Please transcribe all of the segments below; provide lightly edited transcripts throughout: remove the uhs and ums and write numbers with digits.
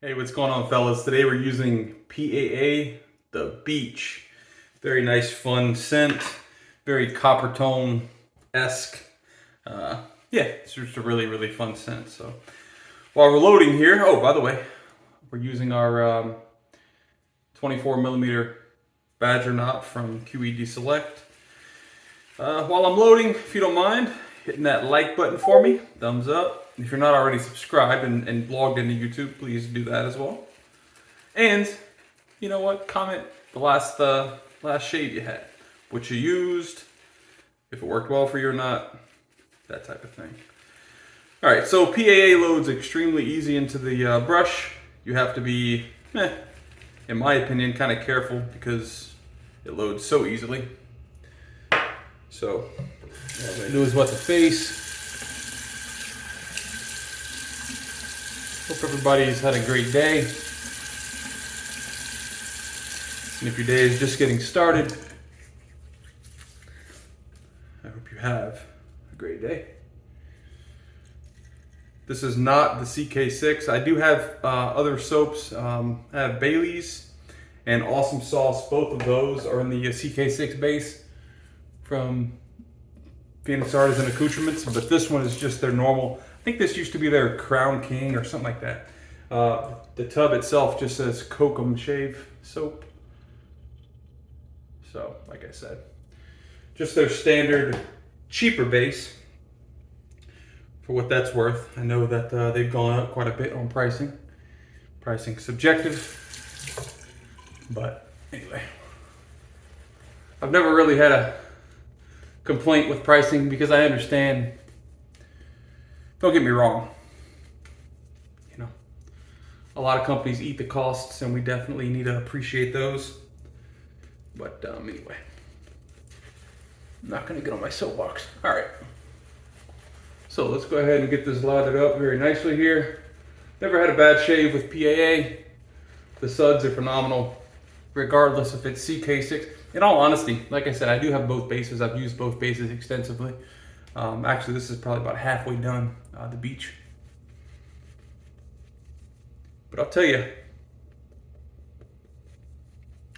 Hey, what's going on, fellas? Today we're using PAA, the Beach. Very nice, fun scent. Very copper tone-esque. Yeah, it's just a really, really fun scent. So while we're loading here, oh, by the way, we're using our 24 millimeter Badger knot from QED Select. While I'm loading, if you don't mind, hitting that like button for me, thumbs up. If you're not already subscribed and logged into YouTube, please do that as well. And you know what? Comment the last shave you had, what you used, if it worked well for you or not, that type of thing. All right, so PAA loads extremely easy into the brush. You have to be, in my opinion, kind of careful because it loads so easily. So what I'm gonna do is wet the face. Hope everybody's had a great day. And if your day is just getting started, I hope you have a great day. This is not the CK6. I do have other soaps. I have Bailey's and Awesome Sauce. Both of those are in the CK6 base from Phoenix Artisan Accoutrements, but this one is just their normal. I think this used to be their Crown King or something like that. The tub itself just says Kokum Shave Soap. So, like I said, just their standard, cheaper base. For what that's worth, I know that they've gone up quite a bit on pricing. Pricing subjective, but anyway, I've never really had a complaint with pricing because I understand. Don't get me wrong, you know, a lot of companies eat the costs and we definitely need to appreciate those. But anyway, I'm not gonna get on my soapbox. All right, so let's go ahead and get this lathered up very nicely here. Never had a bad shave with PAA. The suds are phenomenal, regardless if it's CK6. In all honesty, like I said, I do have both bases. I've used both bases extensively. Actually, this is probably about halfway done, the Beach. But I'll tell you,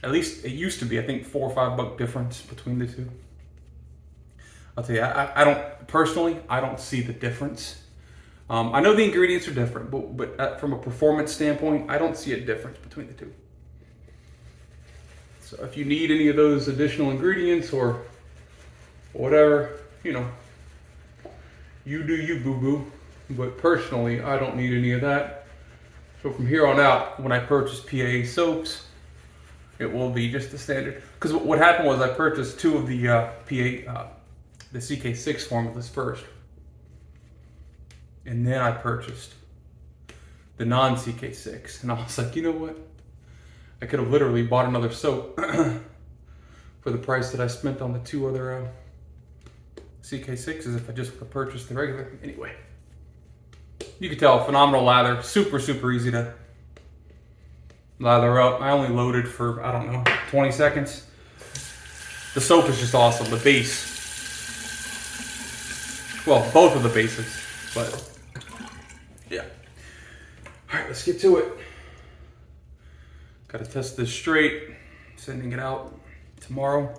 at least it used to be, I think, $4 or $5 difference between the two. I'll tell you, I don't, personally, I don't see the difference. I know the ingredients are different, but from a performance standpoint, I don't see a difference between the two. So if you need any of those additional ingredients or whatever, you know, you do you, boo-boo. But personally, I don't need any of that. So from here on out, when I purchase PAA soaps, it will be just the standard. Because what happened was I purchased two of the the CK6 formulas first. And then I purchased the non-CK6. And I was like, you know what? I could have literally bought another soap for the price that I spent on the two other CK6s if I just would have purchased the regular. Anyway, you can tell, phenomenal lather, super, super easy to lather up. I only loaded for, I don't know, 20 seconds. The soap is just awesome. The base, well, both of the bases, but yeah. All right, let's get to it. Got to test this straight, sending it out tomorrow.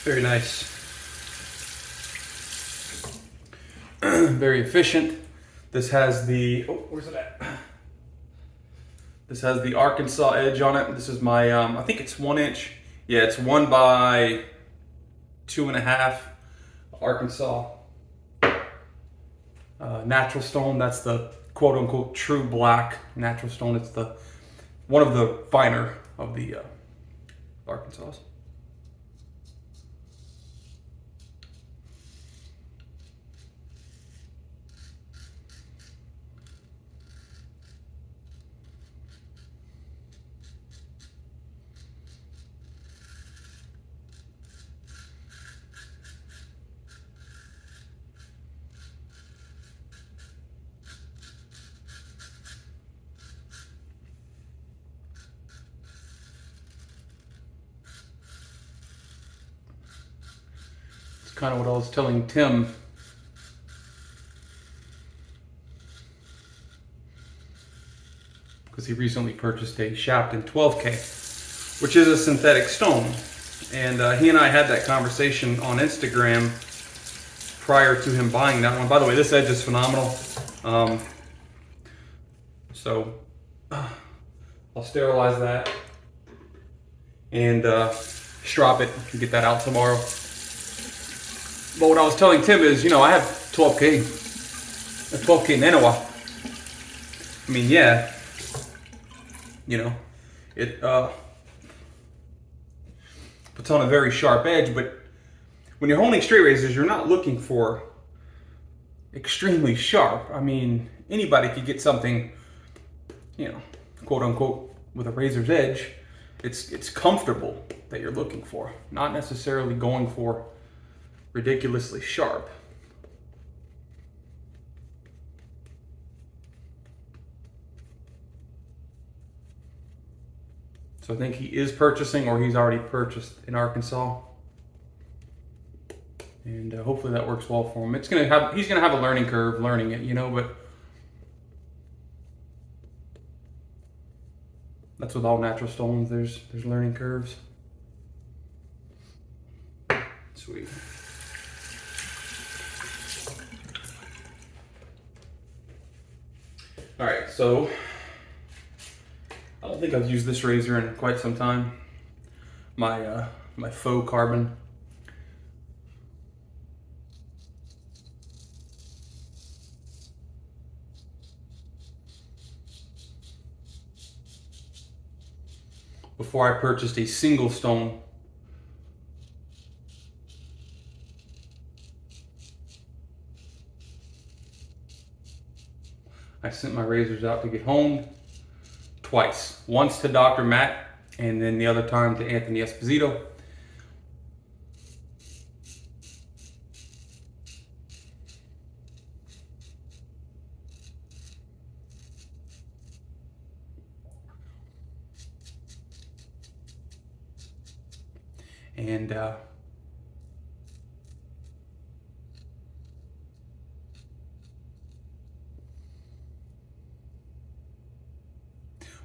Very nice. very efficient. This has the, oh, where's it at? This has the Arkansas edge on it. This is my, I think it's 1 inch. Yeah, it's 1 by 2.5 Arkansas natural stone. That's the quote unquote true black natural stone. It's the one of the finer of the Arkansas. Kind of what I was telling Tim. Because he recently purchased a Shapton 12K, which is a synthetic stone. And he and I had that conversation on Instagram prior to him buying that one. By the way, this edge is phenomenal. So I'll sterilize that and strop it and get that out tomorrow. But what I was telling Tim is, you know, I have a 12K Nanoa. I mean, yeah, you know, it puts on a very sharp edge, but when you're holding straight razors, you're not looking for extremely sharp. I mean, anybody could get something, you know, quote unquote, with a razor's edge. It's comfortable that you're looking for, not necessarily going for ridiculously sharp. So I think he is purchasing, or he's already purchased in Arkansas, and hopefully that works well for him. He's gonna have a learning curve learning it, you know, but that's with all natural stones. There's learning curves. Sweet. All right, so I don't think I've used this razor in quite some time. My my faux carbon. Before I purchased a single stone. I sent my razors out to get honed twice. Once to Dr. Matt, and then the other time to Anthony Esposito. And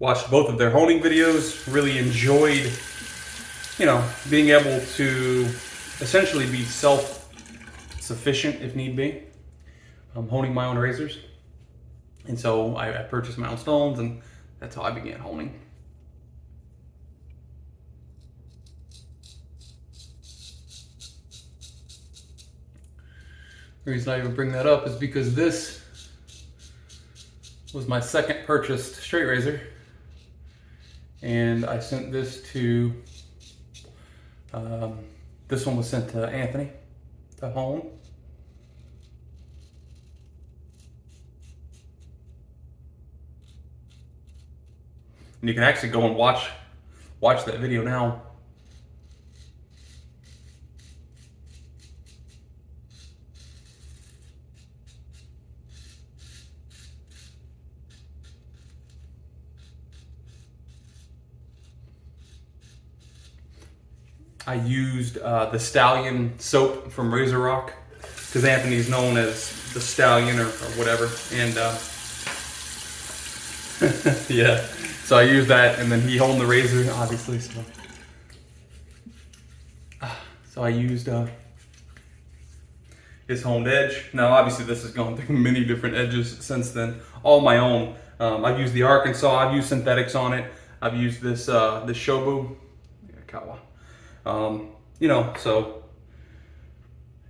watched both of their honing videos, really enjoyed, you know, being able to essentially be self-sufficient if need be. Honing my own razors. And so I purchased my own stones, and that's how I began honing. The reason I even bring that up is because this was my second purchased straight razor. And I sent this to, this one was sent to Anthony to hone. And you can actually go and watch that video now. I used the Stallion soap from Razor Rock, because Anthony's known as the Stallion or whatever. And yeah, so I used that, and then he honed the razor, obviously. So I used his honed edge. Now, obviously, this has gone through many different edges since then. All my own. I've used the Arkansas. I've used synthetics on it. I've used this this Shobu, Kawa. You know, so,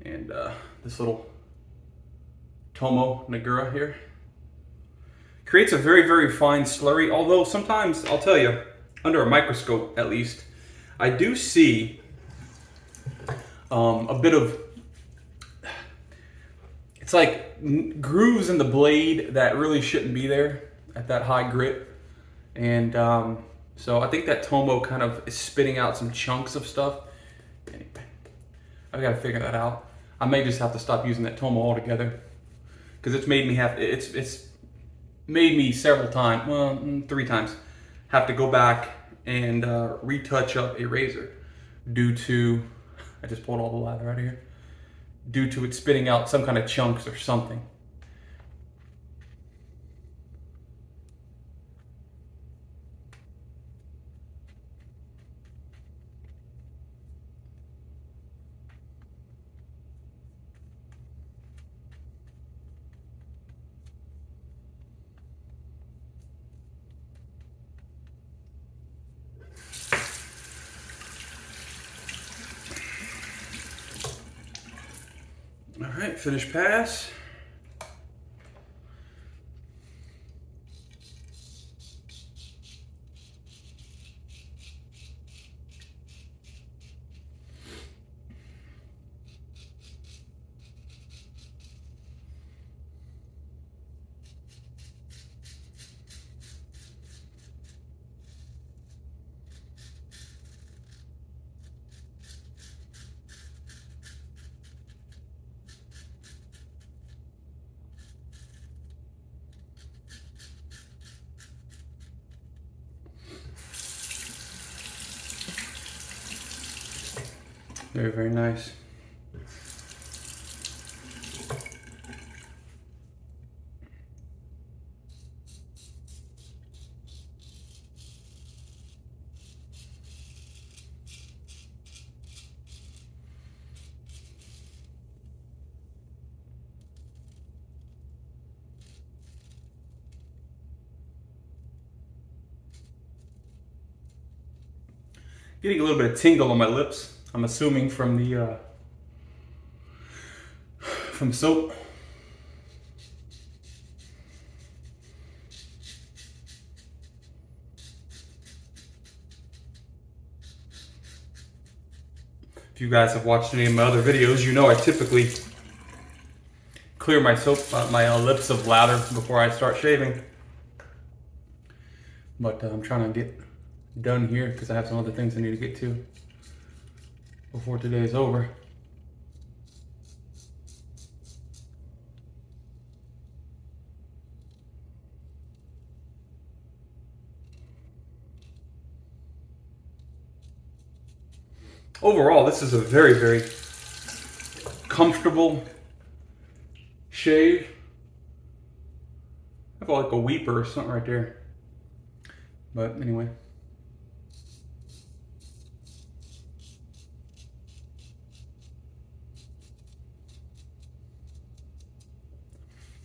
and this little Tomo Nagura here creates a very, very fine slurry. Although sometimes, I'll tell you, under a microscope at least, I do see a bit of, it's like grooves in the blade that really shouldn't be there at that high grit. And so I think that Tomo kind of is spitting out some chunks of stuff. Anyway, I've got to figure that out. I may just have to stop using that Tomo altogether, because it's made me it's made me several times, well, 3 times, have to go back and retouch up a razor due to, I just pulled all the lather out of here, due to it spitting out some kind of chunks or something. All right, finish pass. Very, very nice. Getting a little bit of tingle on my lips. I'm assuming from the from soap. If you guys have watched any of my other videos, you know I typically clear my soap, my lips of lather before I start shaving. But I'm trying to get done here because I have some other things I need to get to before today is over. Overall, this is a very, very comfortable shave. I feel like a weeper or something right there. But anyway.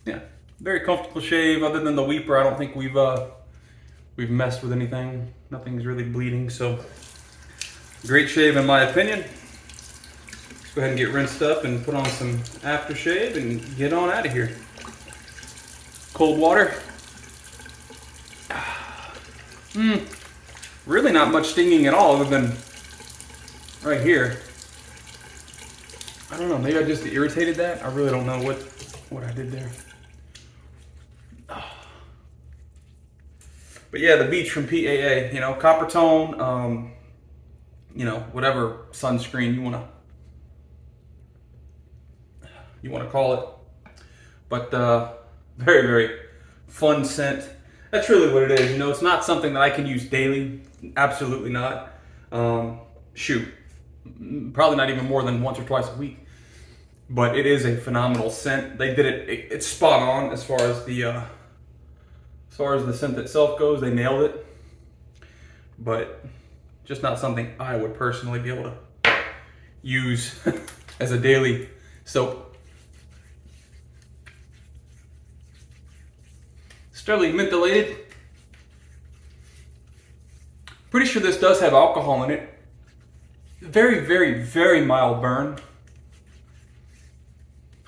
Yeah, very comfortable shave. Other than the weeper, I don't think we've messed with anything. Nothing's really bleeding, so great shave in my opinion. Let's go ahead and get rinsed up and put on some aftershave and get on out of here. Cold water. Really not much stinging at all other than right here. I don't know, maybe I just irritated that. I really don't know what I did there. But yeah, the Beach from PAA, you know, copper tone, you know, whatever sunscreen you wanna call it. But very, very fun scent. That's really what it is. You know, it's not something that I can use daily. Absolutely not. Shoot, probably not even more than once or twice a week. But it is a phenomenal scent. They did it. It's spot on as far as the scent itself goes. They nailed it. But just not something I would personally be able to use as a daily soap. steadily mentholated. Pretty sure this does have alcohol in it. Very, very, very mild burn.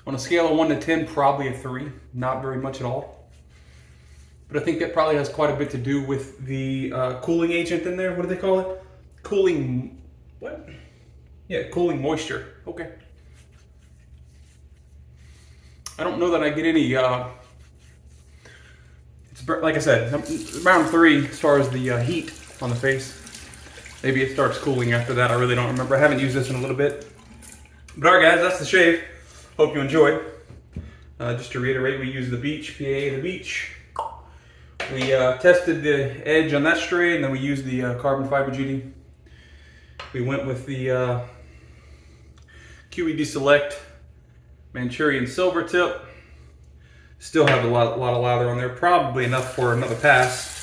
On a scale of 1 to 10, probably a 3. Not very much at all. But I think that probably has quite a bit to do with the cooling agent in there. What do they call it? Cooling, what? Yeah, cooling moisture. Okay. I don't know that I get any, it's like I said, around 3 as far as the heat on the face. Maybe it starts cooling after that. I really don't remember. I haven't used this in a little bit. But alright guys, that's the shave. Hope you enjoyed. Just to reiterate, we used the Beach, PAA the Beach. We tested the edge on that stray, and then we used the carbon fiber GD. We went with the QED Select Manchurian Silver Tip. Still have a lot of lather on there. Probably enough for another pass,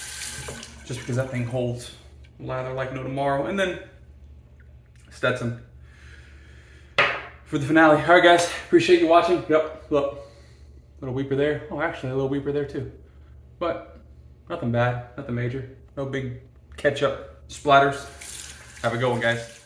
just because that thing holds lather like no tomorrow. And then Stetson for the finale. All right, guys, appreciate you watching. Yep, look, little weeper there. Oh, actually, a little weeper there too. But nothing bad, nothing major. No big ketchup splatters. Have a good one, guys.